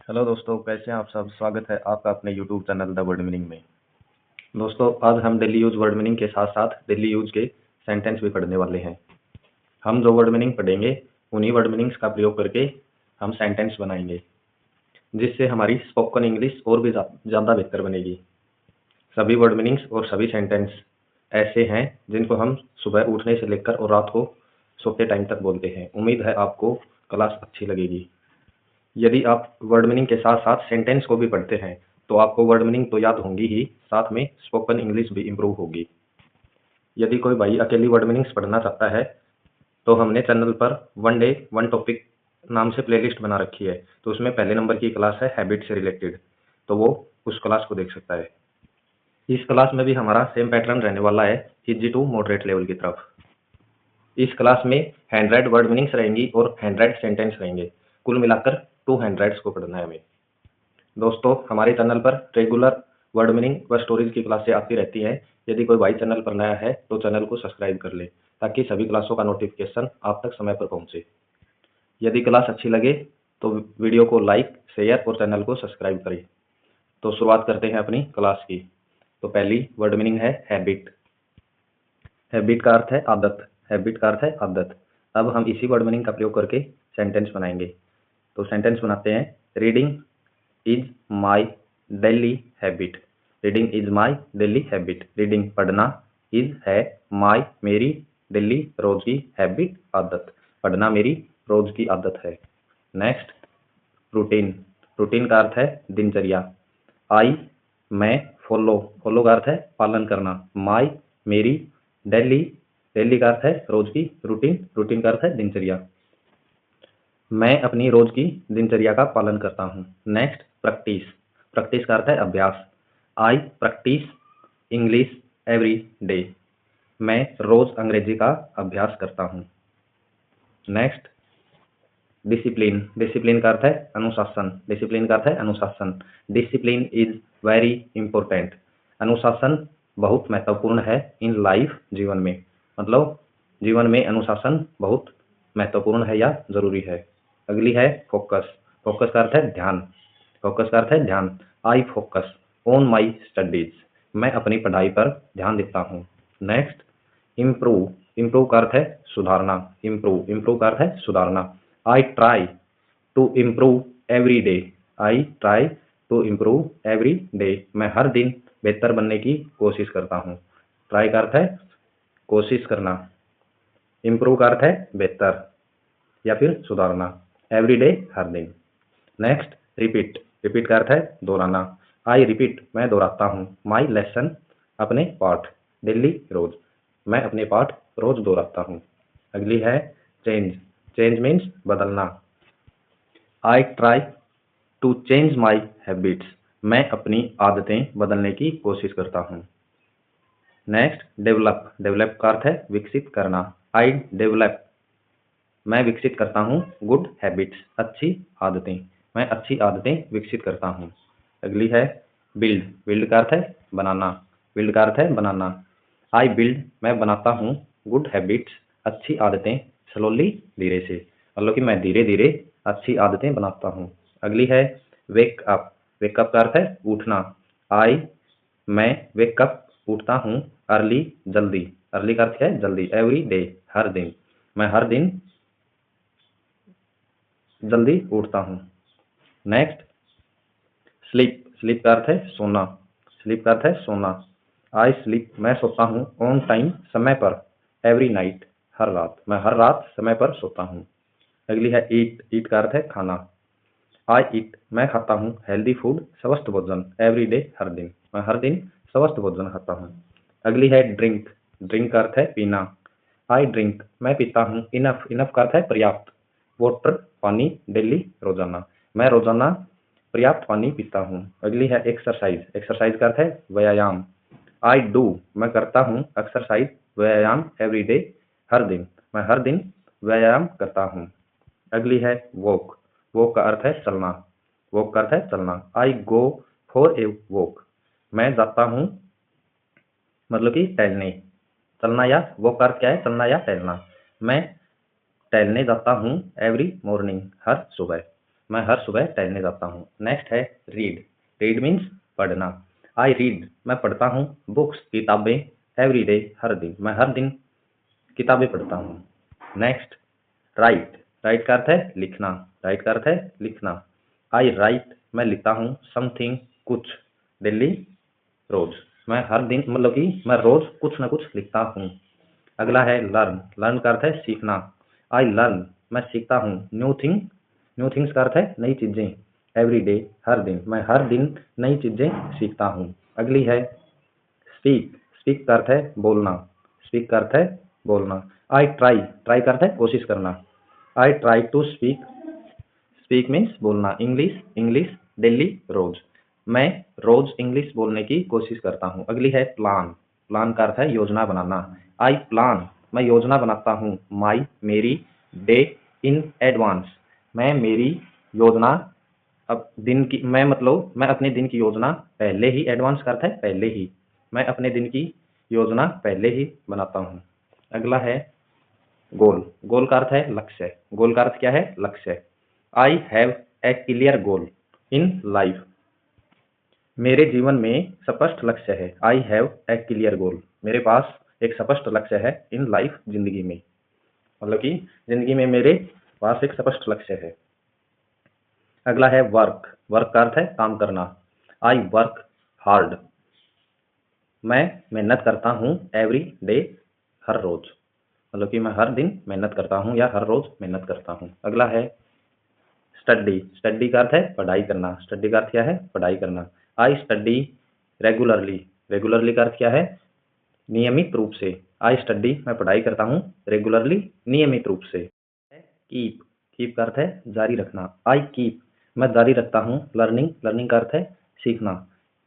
Hello दोस्तों, कैसे हैं आप सब। स्वागत है आपका अपने YouTube channel the word meaning में। दोस्तों, आज हम डेली यूज वर्ड मीनिंग के साथ साथ डेली यूज के सेंटेंस भी पढ़ने वाले हैं। हम जो वर्ड मीनिंग पढ़ेंगे उन्हीं वर्ड मीनिंग्स का प्रयोग करके हम सेंटेंस बनाएंगे, जिससे हमारी स्पोकन इंग्लिश और भी ज़्यादा बेहतर बनेगी। सभी वर्ड मीनिंग्स और सभी सेंटेंस ऐसे हैं जिनको हम सुबह उठने से लेकर और रात को सोते टाइम तक बोलते हैं। उम्मीद है आपको क्लास अच्छी लगेगी। यदि आप वर्ड मीनिंग के साथ साथ सेंटेंस को भी पढ़ते हैं तो आपको वर्ड मीनिंग तो याद होंगी ही, साथ में स्पोकन इंग्लिश भी इम्प्रूव होगी। यदि कोई भाई अकेली वर्ड मीनिंग्स पढ़ना चाहता है तो हमने चैनल पर वन डे वन टॉपिक नाम से प्लेलिस्ट बना रखी है, तो उसमें पहले नंबर की क्लास है हैबिट से रिलेटेड, तो वो उस क्लास को देख सकता है। इस क्लास में भी हमारा सेम पैटर्न रहने वाला है, इजी टू मॉडरेट लेवल की तरफ। इस क्लास में 100 वर्ड मीनिंग्स रहेंगी और 100 सेंटेंस रहेंगे। कुल मिलाकर 200 को पढ़ना है हमें। दोस्तों, हमारे चैनल पर रेगुलर वर्ड मीनिंग व स्टोरीज की क्लासें आती रहती हैं। यदि कोई भाई चैनल पर नया है तो चैनल को सब्सक्राइब कर ले, ताकि सभी क्लासों का नोटिफिकेशन आप तक समय पर पहुंचे। यदि क्लास अच्छी लगे तो वीडियो को लाइक, शेयर और चैनल को सब्सक्राइब करें। तो शुरुआत करते हैं अपनी क्लास की। तो पहली वर्ड मीनिंग है हैबिट। हैबिट का अर्थ है आदत। हैबिट का अर्थ है आदत। अब हम इसी वर्ड मीनिंग का प्रयोग करके सेंटेंस बनाएंगे। तो सेंटेंस बनाते हैं। Reading is my daily habit. Reading is my daily habit. Reading पढ़ना, इज है, माई मेरी, डेली रोज की, हैबिट आदत। पढ़ना मेरी रोज की आदत है। Next, routine. रूटीन का अर्थ है दिनचर्या। आई मैं, फॉलो, फॉलो का अर्थ है पालन करना। माई मेरी, डेली, डेली का अर्थ है रोज की, रूटीन, रूटीन का अर्थ है दिनचर्या। मैं अपनी रोज की दिनचर्या का पालन करता हूँ। Next, practice. प्रैक्टिस का अर्थ है अभ्यास। आई प्रैक्टिस इंग्लिश एवरी डे। मैं रोज अंग्रेजी का अभ्यास करता हूँ। Next, discipline. डिसिप्लिन का अर्थ है अनुशासन। डिसिप्लिन का अर्थ है अनुशासन। Discipline is very important. अनुशासन बहुत महत्वपूर्ण है इन लाइफ, जीवन में। मतलब जीवन में अनुशासन बहुत महत्वपूर्ण है या जरूरी है। अगली है फोकस। फोकस का अर्थ है ध्यान। फोकस का अर्थ है ध्यान। I focus on my studies. मैं अपनी पढ़ाई पर ध्यान देता हूँ। Next, improve. इम्प्रूव का अर्थ है सुधारना। इम्प्रूव, इम्प्रूव का अर्थ है सुधारना। I try to improve every day. I try to improve every day. मैं हर दिन बेहतर बनने की कोशिश करता हूँ। ट्राई का अर्थ है कोशिश करना। इम्प्रूव का अर्थ है बेहतर या फिर सुधारना। एवरी डे हर दिन। Next, repeat. रिपीट का अर्थ है दोहराना। आई रिपीट मैं दोहराता हूँ। माई लेसन अपने पाठ। डेली रोज, मैं अपने पाठ रोज दोहराता हूँ। अगली है चेंज। चेंज मीन्स बदलना। I try to change my habits. मैं अपनी आदतें बदलने की कोशिश करता हूँ। Next, develop. डेवलप का अर्थ है विकसित करना। आई डेवलप मैं विकसित करता हूँ गुड हैबिट्स अच्छी आदतें। मैं अच्छी आदतें विकसित करता हूँ। अगली है बिल्ड। बिल्ड का अर्थ है बनाना। बिल्ड का अर्थ है बनाना। आई बिल्ड मैं बनाता हूँ गुड हैबिट्स अच्छी आदतें स्लोली धीरे से। मतलब कि मैं धीरे धीरे अच्छी आदतें बनाता हूँ। अगली है वेक अप। वेक अप का अर्थ है उठना। आई मैं वेक अप उठता हूँ अर्ली जल्दी। अर्ली का अर्थ है जल्दी। एवरी डे हर दिन। मैं हर दिन जल्दी उठता हूँ। Next, sleep. स्लीप का अर्थ है सोना। स्लीप का अर्थ है सोना। आई स्लीप मैं सोता हूँ ऑन टाइम समय पर। एवरी नाइट हर रात। मैं हर रात समय पर सोता हूँ। अगली है ईट। ईट का अर्थ है खाना। आई ईट मैं खाता हूँ हेल्दी फूड स्वस्थ भोजन। एवरी डे हर दिन। मैं हर दिन स्वस्थ भोजन खाता हूँ। अगली है ड्रिंक। ड्रिंक का अर्थ है पीना। आई ड्रिंक मैं पीता हूँ इनफ। इनफ का अर्थ है पर्याप्त। वाटर पानी डेली रोजाना। मैं रोजाना पर्याप्त पानी पीता हूँ। अगली है एक्सरसाइज। एक्सरसाइज का अर्थ है व्यायाम। आई डू मैं करता हूँ एक्सरसाइज व्यायाम एवरी डे हर दिन। मैं हर दिन व्यायाम करता हूँ। अगली है वॉक। वॉक का अर्थ है चलना। वॉक का अर्थ है चलना। आई गो फॉर ए वॉक मैं जाता हूँ मतलब कि टहलने। चलना या वॉक का अर्थ क्या है, चलना या टहलना। मैं टहलने जाता हूँ एवरी मॉर्निंग हर सुबह। मैं हर सुबह टहलने जाता हूँ। नेक्स्ट है रीड। रीड मीन्स पढ़ना। आई रीड, मैं पढ़ता हूँ। बुक्स, किताबें। एवरी डे, हर दिन, मैं हर दिन किताबें पढ़ता हूँ। Next right. राइट का अर्थ है लिखना। राइट का अर्थ है लिखना। आई राइट, मैं लिखता हूँ। समथिंग, कुछ। डेली, रोज, मैं हर दिन मतलब कि मैं रोज कुछ ना कुछ लिखता हूँ। अगला है लर्न। लर्न का अर्थ है सीखना। आई लर्न, मैं सीखता हूँ। न्यू थिंग, न्यू थिंग्स का अर्थ है नई चीजें। एवरी डे, हर दिन, मैं हर दिन नई चीजें सीखता हूँ। अगली है स्पीक। स्पीक का अर्थ है बोलना। स्पीक का अर्थ है बोलना। I try. ट्राई का अर्थ है कोशिश करना। I try to speak. Speak means बोलना। इंग्लिश, इंग्लिश डेली, रोज, मैं रोज इंग्लिश बोलने की कोशिश करता हूँ। अगली है प्लान। प्लान का अर्थ है योजना बनाना। आई प्लान, मैं योजना बनाता हूँ। माई, मेरी। डे, इन एडवांस, मैं मेरी योजना अब दिन की मैं मतलब मैं अपने दिन की योजना पहले ही, एडवांस का अर्थ है पहले ही, मैं अपने दिन की योजना पहले ही बनाता हूँ। अगला है गोल। गोल का अर्थ है लक्ष्य। गोल का अर्थ क्या है? लक्ष्य। I have a clear goal in life, मेरे जीवन में स्पष्ट लक्ष्य है। I have a clear goal, मेरे पास एक स्पष्ट लक्ष्य है। इन लाइफ, जिंदगी में, मतलब कि जिंदगी में मेरे पास एक स्पष्ट लक्ष्य है। अगला है वर्क। वर्क का अर्थ है काम करना। आई वर्क हार्ड, मैं मेहनत करता हूँ। एवरी डे, हर रोज, मतलब कि मैं हर दिन मेहनत करता हूँ या हर रोज मेहनत करता हूँ। अगला है स्टडी। स्टडी का अर्थ है पढ़ाई करना। स्टडी का अर्थ क्या है? पढ़ाई करना। I study regularly. रेगुलरली का अर्थ क्या है? नियमित रूप से। आई स्टडी, मैं पढ़ाई करता हूँ। रेगुलरली, नियमित रूप से। कीप। कीप का अर्थ है जारी रखना। आई कीप, मैं जारी रखता हूँ। लर्निंग। लर्निंग का अर्थ है सीखना।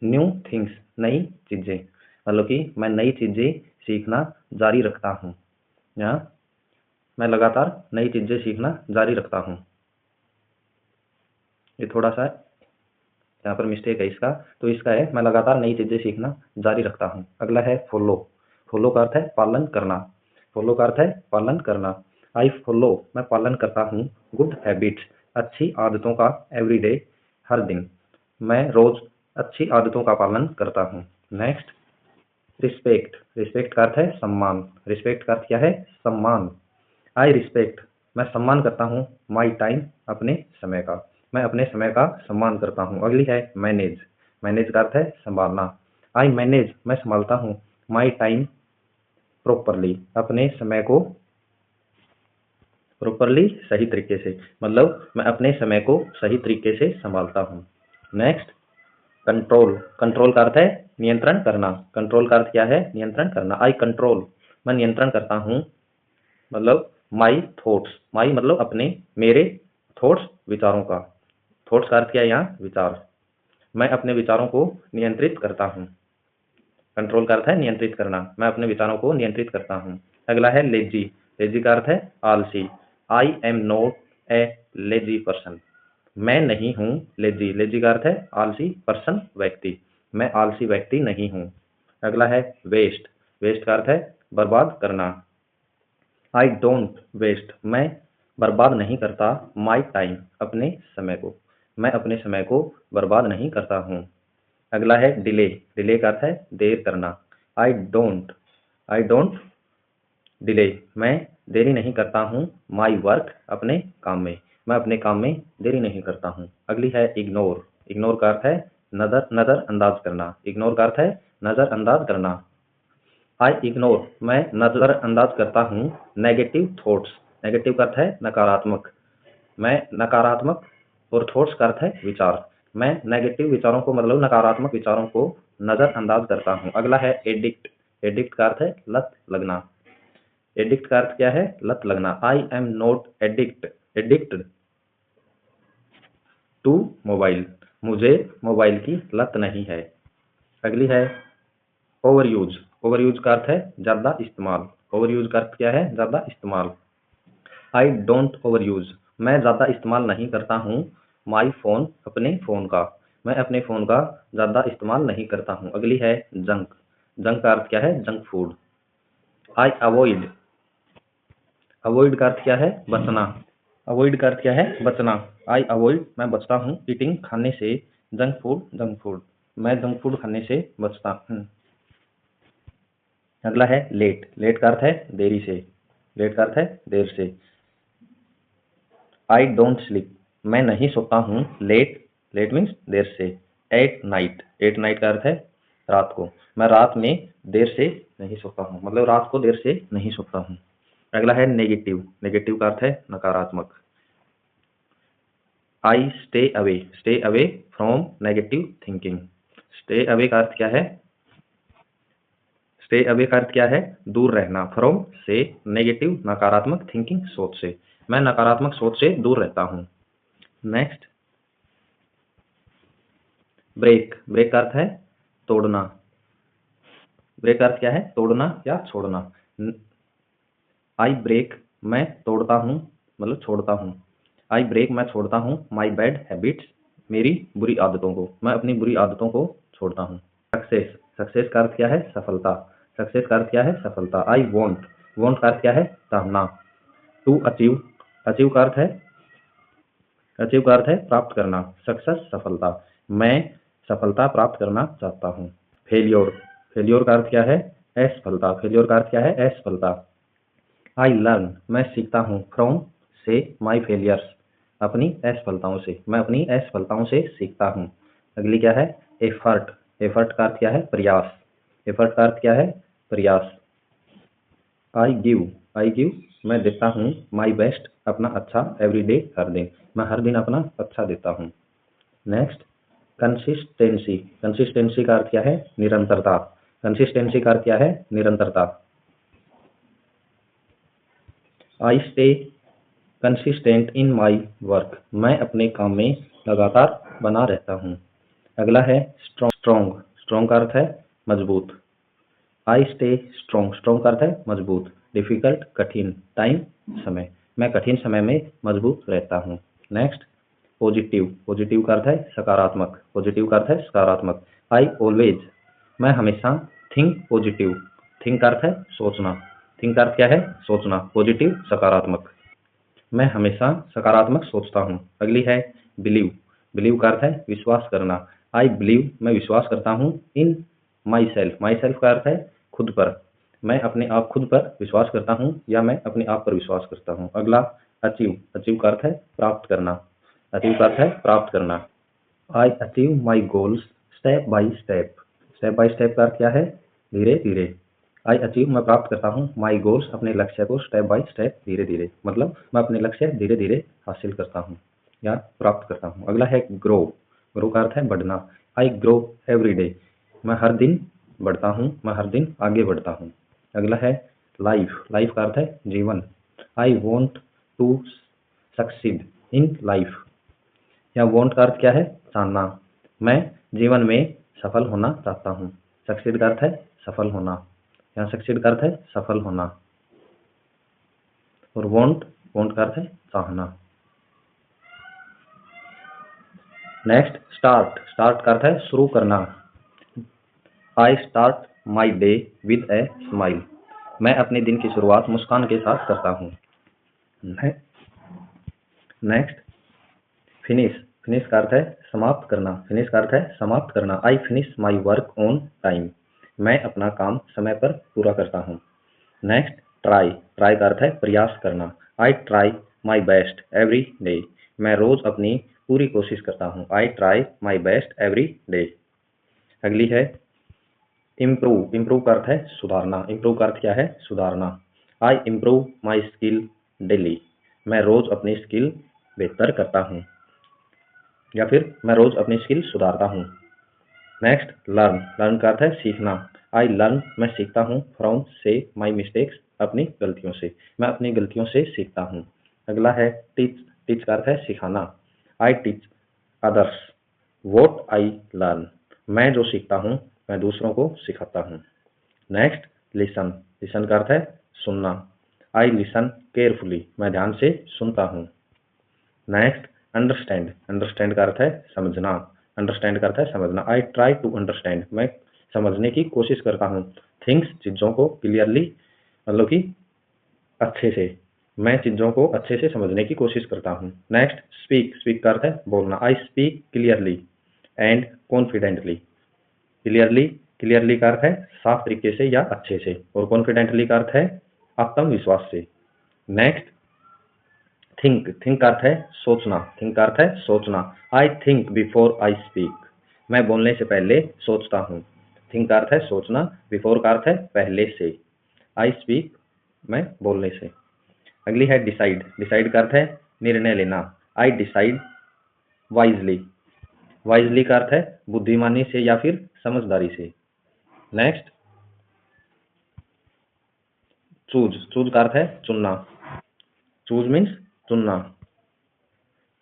न्यू थिंग्स, नई चीजें, मतलब कि मैं नई चीजें सीखना जारी रखता हूँ। यहाँ मैं लगातार नई चीजें सीखना जारी रखता हूँ। ये थोड़ा सा यहाँ पर मिस्टेक है इसका, तो इसका है मैं लगातार नई चीजें सीखना जारी रखता हूँ। अगला है फॉलो। फॉलो का अर्थ है पालन करना। फॉलो का अर्थ है पालन करना। आई फॉलो, मैं पालन करता हूँ। गुड हैबिट्स, अच्छी आदतों का। एवरी डे, हर दिन, मैं रोज अच्छी आदतों का पालन करता हूँ। Next respect. रिस्पेक्ट का अर्थ है सम्मान। रिस्पेक्ट का अर्थ क्या है? सम्मान। आई रिस्पेक्ट, मैं सम्मान करता हूँ। माई टाइम, अपने समय का, मैं अपने समय का सम्मान करता हूँ। अगली है मैनेज। मैनेज का अर्थ है संभालना। आई मैनेज, मैं संभालता हूँ। माई टाइम प्रॉपरली, अपने समय को प्रॉपरली, सही तरीके से, मतलब मैं अपने समय को सही तरीके से संभालता हूँ। Next control. कंट्रोल का अर्थ है नियंत्रण करना। कंट्रोल का अर्थ क्या है? नियंत्रण करना। आई कंट्रोल, मैं नियंत्रण करता हूँ, मतलब माई थॉट्स। माई मतलब अपने, मेरे थॉट्स विचारों का। थॉट्स का अर्थ क्या है यहाँ? विचार। मैं अपने विचारों को नियंत्रित करता हूँ। कंट्रोल का अर्थ है नियंत्रित करना। मैं अपने विचारों को नियंत्रित करता हूँ। अगला है लेजी। लेजी का अर्थ है आलसी। आई am not a lazy person, मैं नहीं हूँ लेजी। लेजी का अर्थ है आलसी पर्सन, व्यक्ति, मैं आलसी व्यक्ति नहीं हूँ। अगला है वेस्ट। वेस्ट का अर्थ है बर्बाद करना। आई डोंट वेस्ट, मैं बर्बाद नहीं करता। माई टाइम, अपने समय को, मैं अपने समय को बर्बाद नहीं करता हूँ। अगला है डिले। डिले का अर्थ है देर करना। I don't, I don't delay, मैं देरी नहीं करता हूँ। माई वर्क, अपने काम में, मैं अपने काम में देरी नहीं करता हूँ। अगली है इग्नोर। इग्नोर का अर्थ है नजरअंदाज करना। इग्नोर का अर्थ है नजरअंदाज करना। आई इग्नोर, मैं नजरअंदाज करता हूँ नेगेटिव थॉट्स। नेगेटिव का अर्थ है नकारात्मक, मैं नकारात्मक, और थॉट्स का अर्थ है विचार, मैं नेगेटिव विचारों को, मतलब नकारात्मक विचारों को नजरअंदाज करता हूँ। अगला है एडिक्ट। एडिक्ट का अर्थ है लत लगना। एडिक्ट का अर्थ क्या है? लत लगना। I am not addicted to mobile, मुझे मोबाइल की लत नहीं है। अगली है ओवर यूज। ओवर यूज का अर्थ है ज्यादा इस्तेमाल। ओवर यूज का अर्थ क्या है? ज्यादा इस्तेमाल। आई डोंट ओवर यूज, मैं ज्यादा इस्तेमाल नहीं करता हूँ। माई फोन, अपने फोन का, मैं अपने फोन का ज्यादा इस्तेमाल नहीं करता हूँ। अगली है जंक। जंक का अर्थ क्या है? Junk food. I avoid, avoid का अर्थ क्या है? बचना। अवॉइड का अर्थ क्या है? बचना। आई अवॉइड, मैं बचता हूँ, ईटिंग, खाने से, जंक फूड, मैं जंक फूड खाने से बचता हूँ। अगला है लेट। लेट का अर्थ है देरी से, लेट का अर्थ है देर से। आई डोंट स्लीप, मैं नहीं सोता हूँ, लेट, लेट मीन्स देर से। एट नाइट, एट नाइट का अर्थ है रात को, मैं रात में देर से नहीं सोता हूँ, मतलब रात को देर से नहीं सोता हूँ। अगला है नेगेटिव। नेगेटिव का अर्थ है नकारात्मक। I stay away from negative thinking. Stay away का अर्थ क्या है? स्टे अवे का अर्थ क्या है? दूर रहना। फ्रॉम से, नेगेटिव नकारात्मक, थिंकिंग सोच से, मैं नकारात्मक सोच से दूर रहता हूँ। Next break. ब्रेक का अर्थ है तोड़ना। ब्रेक का अर्थ क्या है? तोड़ना या छोड़ना। आई ब्रेक, मैं तोड़ता हूँ, मतलब छोड़ता हूँ। आई ब्रेक, मैं छोड़ता हूँ, माई बैड हैबिट्स, मेरी बुरी आदतों को, मैं अपनी बुरी आदतों को छोड़ता हूँ। सक्सेस। सक्सेस का अर्थ क्या है? सफलता। सक्सेस का अर्थ क्या है? सफलता। आई वॉन्ट, वॉन्ट का अर्थ क्या है? चाहना। टू अचीव, अचीव का अर्थ है, अचीव का अर्थ है प्राप्त करना। सक्सेस सफलता, मैं सफलता प्राप्त करना चाहता हूँ। फेल्योर। फेल्योर का अर्थ क्या है? असफलता। फेल्योर का अर्थ क्या है? असफलता। आई लर्न, मैं सीखता हूँ, फ्रॉम से, माई फेलियर्स, अपनी असफलताओं से, मैं अपनी असफलताओं से सीखता हूँ। अगली क्या है? एफर्ट। एफर्ट का अर्थ क्या है? प्रयास। एफर्ट का अर्थ क्या है? प्रयास। आई गिव, आई गिव, मैं देता हूँ, माई बेस्ट, अपना अच्छा, एवरी डे, हर दिन, मैं हर दिन अपना अच्छा देता हूँ। Next consistency. कंसिस्टेंसी का अर्थ क्या है? निरंतरता। कंसिस्टेंसी का अर्थ क्या है? निरंतरता। I stay consistent in my work, मैं अपने काम में लगातार बना रहता हूँ। अगला है स्ट्रॉन्ग। स्ट्रॉन्ग का अर्थ है मजबूत। आई स्टे स्ट्रॉन्ग, स्ट्रॉन्ग का अर्थ है मजबूत। डिफिकल्ट, कठिन, टाइम, समय, मैं कठिन समय में मजबूत रहता हूँ। Next positive. पॉजिटिव का अर्थ है सकारात्मक। पॉजिटिव का अर्थ है सकारात्मक। आई ऑलवेज, मैं हमेशा, थिंक पॉजिटिव, थिंक का अर्थ है सोचना, थिंक का अर्थ क्या है? सोचना। पॉजिटिव सकारात्मक, मैं हमेशा सकारात्मक सोचता हूँ। अगली है बिलीव। बिलीव का अर्थ है विश्वास करना। आई बिलीव, मैं विश्वास करता हूँ, इन माई सेल्फ। माई सेल्फ का अर्थ है खुद पर, मैं अपने आप खुद पर विश्वास करता हूँ या मैं अपने आप पर विश्वास करता हूँ। अगला अचीव। अचीव का अर्थ है प्राप्त करना। अचीव का अर्थ है प्राप्त करना। I achieve my goals step by step. Step by step का अर्थ क्या है? धीरे धीरे। आई अचीव, मैं प्राप्त करता हूँ, माई गोल्स, अपने लक्ष्य को, स्टेप बाई स्टेप, धीरे धीरे, मतलब मैं अपने लक्ष्य धीरे धीरे हासिल करता हूँ या प्राप्त करता हूँ। अगला है ग्रो। ग्रो का अर्थ है बढ़ना। आई ग्रो एवरी डे, मैं हर दिन बढ़ता हूँ, मैं हर दिन आगे बढ़ता हूँ। अगला है लाइफ। लाइफ का अर्थ है जीवन। I want to succeed in life, या वॉन्ट का अर्थ क्या है? चाहना, मैं जीवन में सफल होना चाहता हूँ। सक्सीड का अर्थ है सफल होना, यहाँ सक्सीड का अर्थ है सफल होना। और वॉन्ट, वॉन्ट का अर्थ है चाहना। Next start. स्टार्ट का अर्थ है शुरू करना। I start my day with a smile, मैं अपने दिन की शुरुआत मुस्कान के साथ करता हूँ। Next finish. फिनिश का अर्थ है समाप्त करना। फिनिश का अर्थ है समाप्त करना। I finish my work on time, मैं अपना काम समय पर पूरा करता हूँ। Next try. ट्राई का अर्थ है प्रयास करना। I try my best every day, मैं रोज अपनी पूरी कोशिश करता हूँ। I try my best every day. अगली है इम्प्रूव। इम्प्रूव का अर्थ है सुधारना। इम्प्रूव का अर्थ क्या है? सुधारना। I improve my skill daily, मैं रोज अपनी स्किल बेहतर करता हूँ, या फिर मैं रोज अपनी स्किल सुधारता हूँ। Next learn. लर्न का अर्थ है सीखना। आई लर्न, मैं सीखता हूँ, फ्रॉम से, माई मिस्टेक्स, अपनी गलतियों से, मैं अपनी गलतियों से सीखता हूँ। अगला है टीच। टीच का अर्थ है सिखाना। I teach others what I learn, मैं जो सीखता हूँ मैं दूसरों को सिखाता हूँ। Next listen. लिसन का अर्थ है सुनना। आई लिसन केयरफुली, मैं ध्यान से सुनता हूँ। Next understand. अंडरस्टैंड का अर्थ है समझना। अंडरस्टैंड का अर्थ है समझना। आई ट्राई टू अंडरस्टैंड, मैं समझने की कोशिश करता हूँ। थिंग्स, चीजों को, क्लियरली, मतलब कि अच्छे से। मैं चीज़ों को अच्छे से समझने की कोशिश करता हूँ। Next, speak. स्पीक का अर्थ है बोलना। I speak clearly and confidently. Clearly, clearly का अर्थ है साफ तरीके से या अच्छे से, और कॉन्फिडेंटली का अर्थ है आत्मविश्वास से। Next, think. थिंक का अर्थ है सोचना। थिंक का अर्थ है सोचना। I think before I speak. मैं बोलने से पहले सोचता हूँ। थिंक का अर्थ है सोचना, बिफोर का अर्थ है पहले से, आई स्पीक मैं बोलने से। अगली है डिसाइड। डिसाइड का अर्थ है निर्णय लेना। I decide wisely. वाइजली का अर्थ है बुद्धिमानी से या फिर समझदारी से। Next, choose. चूज का अर्थ है चुनना। चूज मीन्स चुनना।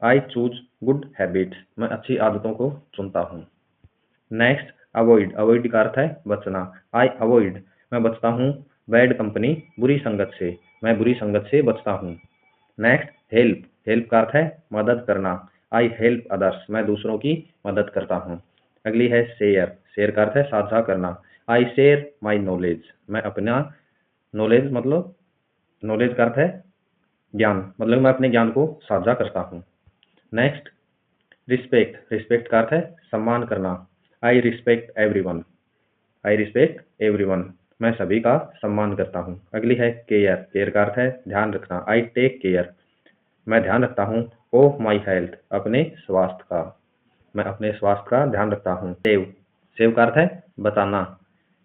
I choose good habits. मैं अच्छी आदतों को चुनता हूँ। Next, avoid. अवॉइड का अर्थ है बचना। आई अवॉइड मैं बचता हूँ बैड कंपनी बुरी संगत से। मैं बुरी संगत से बचता हूँ। Next, help. हेल्प का अर्थ है मदद करना। आई हेल्प अदर्स मैं दूसरों की मदद करता हूँ। अगली है शेयर। शेयर का अर्थ है साझा करना। आई शेयर माई नॉलेज मैं अपना नॉलेज मतलब नॉलेज का अर्थ है ज्ञान, मतलब मैं अपने ज्ञान को साझा करता हूँ। Next, respect. रिस्पेक्ट का अर्थ है सम्मान करना। I respect everyone. I respect everyone मैं सभी का सम्मान करता हूँ। अगली है केयर। केयर का अर्थ है ध्यान रखना। आई टेक केयर मैं ध्यान रखता हूँ ऑफ माई हेल्थ अपने स्वास्थ्य का। मैं अपने स्वास्थ्य का ध्यान रखता हूँ। सेव। सेव का अर्थ है बचाना।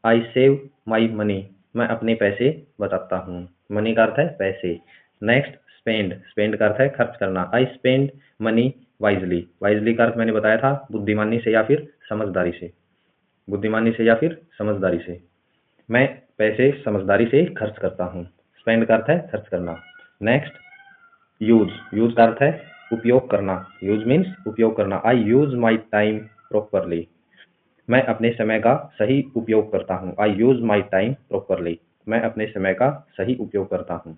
आई सेव माई मनी मैं अपने पैसे बचाता हूँ। मनी का अर्थ है पैसे। Next, spend. स्पेंड का अर्थ है खर्च करना। I spend money wisely. Wisely का अर्थ मैंने बताया था बुद्धिमानी से या फिर समझदारी से। बुद्धिमानी से या फिर समझदारी से। मैं पैसे समझदारी से खर्च करता हूँ। स्पेंड का अर्थ है खर्च करना। Next, use. यूज का अर्थ है उपयोग करना। यूज मीन्स उपयोग करना। आई यूज माई टाइम प्रॉपरली मैं अपने समय का सही उपयोग करता हूँ। आई यूज माई टाइम प्रॉपरली मैं अपने समय का सही उपयोग करता हूँ।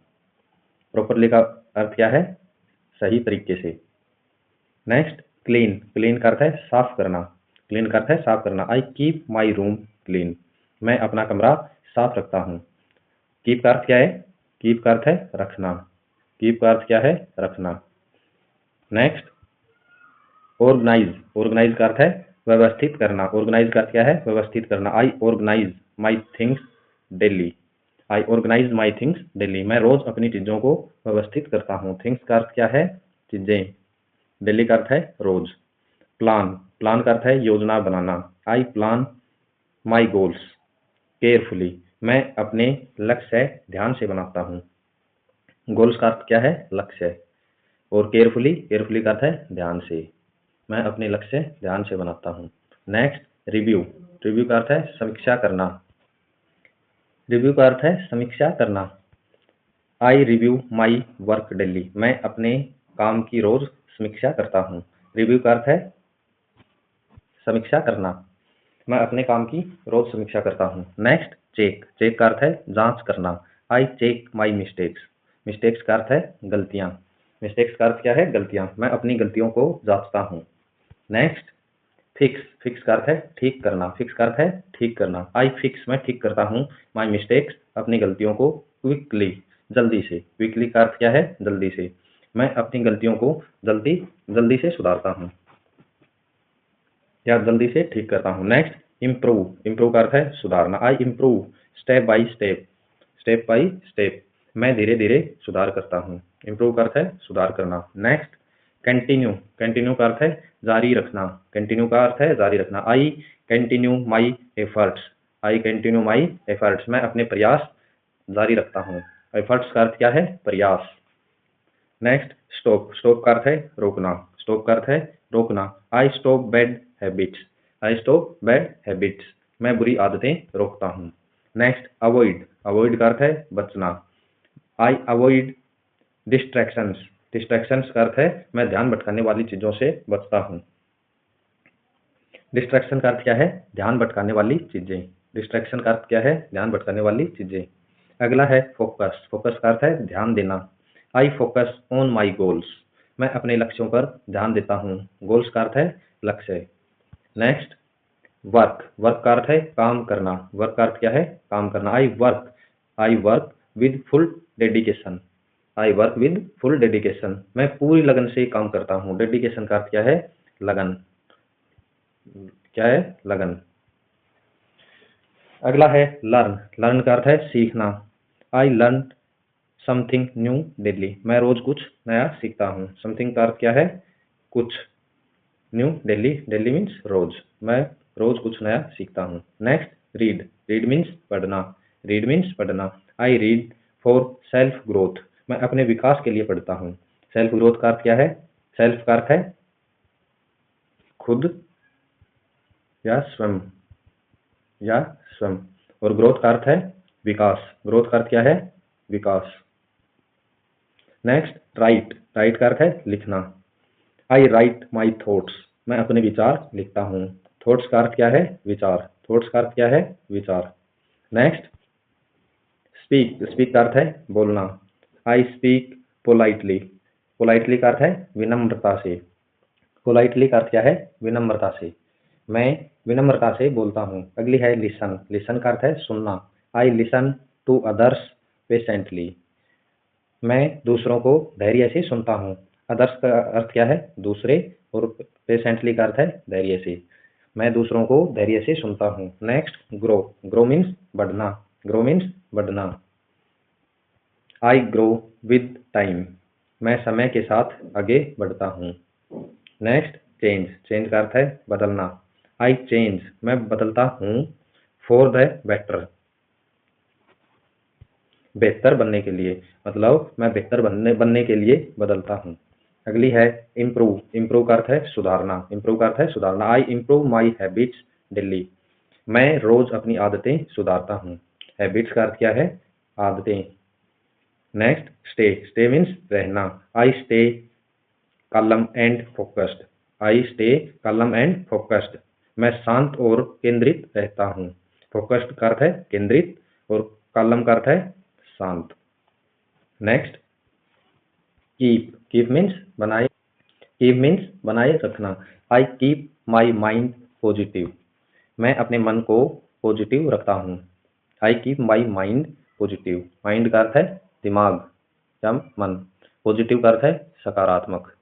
प्रॉपरली का अर्थ क्या है? सही तरीके से। Next, clean. क्लीन का अर्थ है साफ करना। क्लीन का अर्थ है साफ करना। I keep my room clean मैं अपना कमरा साफ रखता हूँ। कीप का अर्थ क्या है? कीप का अर्थ है रखना। कीप का अर्थ क्या है? रखना। Next, organise. ऑर्गेनाइज का अर्थ है व्यवस्थित करना। ऑर्गेनाइज का अर्थ क्या है? व्यवस्थित करना। I organise my things daily. I organise my things daily मैं रोज अपनी चीजों को व्यवस्थित करता हूँ। थिंग्स का अर्थ क्या है? चीजें। डेली का अर्थ है रोज। प्लान। प्लान का अर्थ है योजना बनाना। I plan my goals carefully मैं अपने लक्ष्य ध्यान से बनाता हूँ। गोल्स का अर्थ क्या है? लक्ष्य। और केयरफुली, केयरफुली का अर्थ है ध्यान से। मैं अपने लक्ष्य ध्यान से बनाता हूँ। Next, review. रिव्यू का अर्थ है समीक्षा करना। रिव्यू का अर्थ है समीक्षा करना। I review my work daily मैं अपने काम की रोज समीक्षा करता हूँ। रिव्यू का अर्थ है समीक्षा करना। मैं अपने काम की रोज समीक्षा करता हूँ। Next, check. चेक का अर्थ है जांच करना। I check my mistakes. Mistakes का अर्थ है गलतियाँ। मिस्टेक्स का अर्थ क्या है? गलतियाँ। मैं अपनी गलतियों को जांचता हूँ। Next, fix. फिक्स का अर्थ है ठीक करना। फिक्स का अर्थ है ठीक करना। आई फिक्स मैं ठीक करता हूँ माई मिस्टेक्स अपनी गलतियों को क्विकली जल्दी से। क्विकली का अर्थ क्या है? जल्दी से। मैं अपनी गलतियों को जल्दी जल्दी से सुधारता हूँ या जल्दी से ठीक करता हूँ। Next, improve. इम्प्रूव का अर्थ है सुधारना। I improve step by step. Step by step मैं धीरे धीरे सुधार करता हूँ। इम्प्रूव का अर्थ है सुधार करना। Next, continue. कंटिन्यू का अर्थ है जारी रखना। कंटिन्यू का अर्थ है जारी रखना। I continue my efforts. I continue my efforts मैं अपने प्रयास जारी रखता हूँ। एफर्ट्स का अर्थ क्या है? प्रयास। Next, stop. स्टॉप का अर्थ है रोकना। स्टॉप का अर्थ है रोकना। I stop bad habits. I stop bad habits मैं बुरी आदतें रोकता हूँ। Next, avoid. अवॉइड का अर्थ है बचना। I avoid distractions. डिस्ट्रैक्शंस का अर्थ है मैं ध्यान भटकाने वाली चीजों से बचता हूँ। डिस्ट्रैक्शन का अर्थ क्या है? ध्यान भटकाने वाली चीजें। डिस्ट्रैक्शन का अर्थ क्या है? ध्यान भटकाने वाली चीजें। अगला है फोकस। फोकस का अर्थ है ध्यान देना। I focus on my goals मैं अपने लक्ष्यों पर ध्यान देता हूँ। गोल्स का अर्थ है लक्ष्य। Next, work. वर्क का अर्थ है काम करना। वर्क का अर्थ क्या है? काम करना। I work with full dedication I work with full dedication, मैं पूरी लगन से काम करता हूँ। डेडिकेशन का अर्थ क्या है? लगन। क्या है? लगन। अगला है लर्न। लर्न का अर्थ है सीखना। I learn something new daily, मैं रोज कुछ नया सीखता हूँ। समथिंग का अर्थ क्या है? कुछ। न्यू डेली, डेली मीन्स रोज, मैं रोज कुछ नया सीखता हूँ। Next read. रीड मीन्स पढ़ना। रीड मीन्स पढ़ना। I read for self growth, मैं अपने विकास के लिए पढ़ता हूँ। सेल्फ ग्रोथ का अर्थ क्या है? सेल्फ का अर्थ है खुद या स्वयं, या स्वयं, और ग्रोथ का अर्थ है विकास। ग्रोथ का अर्थ क्या है? विकास। Next right. राइट का अर्थ है लिखना। आई राइट माई थॉट्स, मैं अपने विचार लिखता हूँ। थॉट्स का अर्थ क्या है? विचार। थॉट्स का अर्थ क्या है? विचार। Next speak. स्पीक का अर्थ है बोलना। I speak politely. पोलाइटली का अर्थ है विनम्रता से। पोलाइटली का अर्थ क्या है? विनम्रता से, मैं विनम्रता से बोलता हूँ। अगली है लिसन। लिसन का अर्थ है सुनना। I listen to others patiently, मैं दूसरों को धैर्य से सुनता हूँ। अदर्स का अर्थ क्या है? दूसरे, और पेशेंटली का अर्थ है धैर्य से, मैं दूसरों को धैर्य से सुनता हूँ। Next grow. ग्रो मीन्स बढ़ना। ग्रो मीन्स बढ़ना। आई ग्रो विद टाइम, मैं समय के साथ आगे बढ़ता हूँ। Next change. चेंज का अर्थ है बदलना। आई चेंज, मैं बदलता हूँ। फॉर द बेटर, बेहतर बनने के लिए, मतलब मैं बेहतर बनने के लिए बदलता हूँ। अगली है इम्प्रूव। इम्प्रूव का अर्थ है सुधारना। इम्प्रूव का अर्थ है सुधारना। I improve my habits daily, मैं रोज अपनी आदतें सुधारता हूँ। हैबिट्स का अर्थ क्या है? आदतें। Next stay. स्टे मीन्स रहना। I stay column and focused. I stay column and focused, मैं शांत और केंद्रित रहता हूँ। फोकस्ड का अर्थ है केंद्रित, और कालम का अर्थ है शांत। Next keep. कीप मीन्स बनाए। कीप मीन्स बनाए रखना। I keep my mind positive, मैं अपने मन को पॉजिटिव रखता हूँ। I keep my mind positive. Mind का अर्थ है दिमाग या मन। पॉजिटिव का अर्थ है सकारात्मक।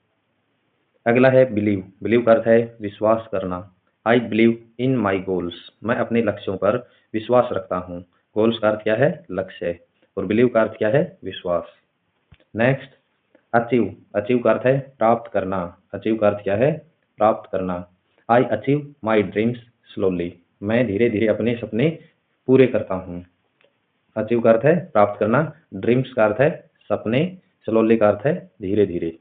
अगला है बिलीव। बिलीव का अर्थ है विश्वास करना। I believe in my goals, मैं अपने लक्ष्यों पर विश्वास रखता हूँ। गोल्स का अर्थ क्या है? लक्ष्य, और बिलीव का अर्थ क्या है? विश्वास। Next achieve. अचीव का अर्थ है प्राप्त करना। अचीव का अर्थ क्या है? प्राप्त करना। I achieve my dreams slowly, मैं धीरे धीरे अपने सपने पूरे करता हूँ। अचीव का अर्थ है प्राप्त करना। ड्रीम्स का अर्थ है सपने। स्लोली का अर्थ है धीरे धीरे।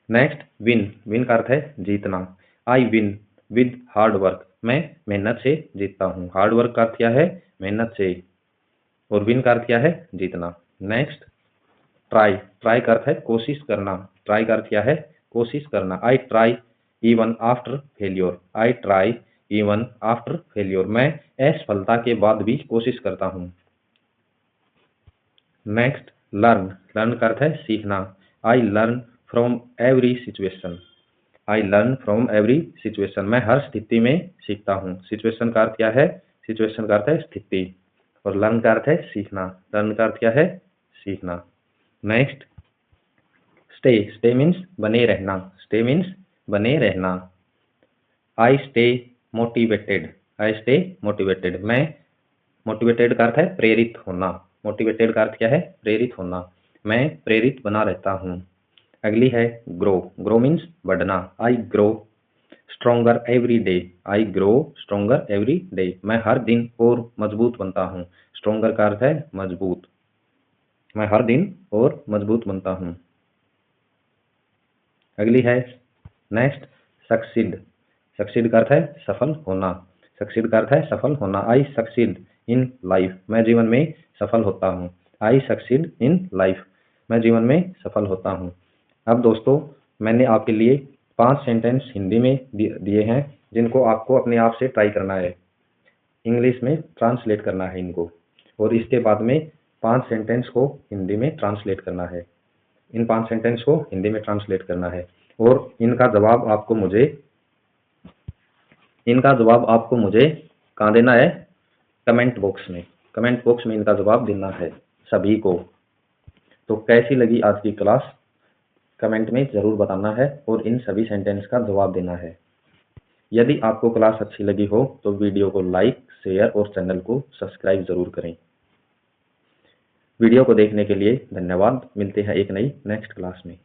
Next win. विन का अर्थ है जीतना। I win with hard work, मैं मेहनत से जीतता हूँ। हार्ड वर्क का अर्थ क्या है? मेहनत से, और विन का अर्थ क्या है? जीतना। Next try. ट्राई का अर्थ है कोशिश करना। ट्राई का अर्थ क्या है? कोशिश करना। I try even after failure. I try even after failure, मैं असफलता के बाद भी कोशिश करता हूँ। Next learn. लर्न का अर्थ है सीखना। I learn from every situation. I learn from every situation, मैं हर स्थिति में सीखता हूँ। सिचुएशन का अर्थ क्या है? सिचुएशन का अर्थ है स्थिति, और लर्न का अर्थ है सीखना। लर्न का अर्थ क्या है? सीखना। Next stay. स्टे मीन्स बने रहना। स्टे मीन्स बने रहना। I stay motivated. I stay motivated, मैं मोटिवेटेड का अर्थ है प्रेरित होना। मोटिवेटेड का अर्थ क्या है? प्रेरित होना, मैं प्रेरित बना रहता हूँ। अगली है ग्रो। ग्रो मीन्स बढ़ना। I grow stronger every day. I grow stronger every day, मैं हर दिन और मजबूत बनता हूँ। स्ट्रोंगर का अर्थ है मजबूत, मैं हर दिन और मजबूत बनता हूँ। अगली है नेक्स्ट सक्सीड। सक्सीड का अर्थ है सफल होना। सक्सीड का अर्थ है सफल होना। आई सक्सीड इन लाइफ, मैं जीवन में सफल होता हूँ। आई सक्सीड इन लाइफ, मैं जीवन में सफल होता हूँ। अब दोस्तों मैंने आपके लिए 5 सेंटेंस हिंदी में दिए हैं, जिनको आपको अपने आप से ट्राई करना है। इंग्लिश में ट्रांसलेट करना है इनको, और इसके बाद में 5 सेंटेंस को हिंदी में ट्रांसलेट करना है। इन 5 सेंटेंस को हिंदी में ट्रांसलेट करना है, और इनका जवाब आपको मुझे कहाँ देना है? कमेंट बॉक्स में। कमेंट बॉक्स में इनका जवाब देना है सभी को। तो कैसी लगी आज की क्लास कमेंट में ज़रूर बताना है और इन सभी सेंटेंस का जवाब देना है। यदि आपको क्लास अच्छी लगी हो तो वीडियो को लाइक, शेयर और चैनल को सब्सक्राइब ज़रूर करें। वीडियो को देखने के लिए धन्यवाद। मिलते हैं एक नई नेक्स्ट क्लास में।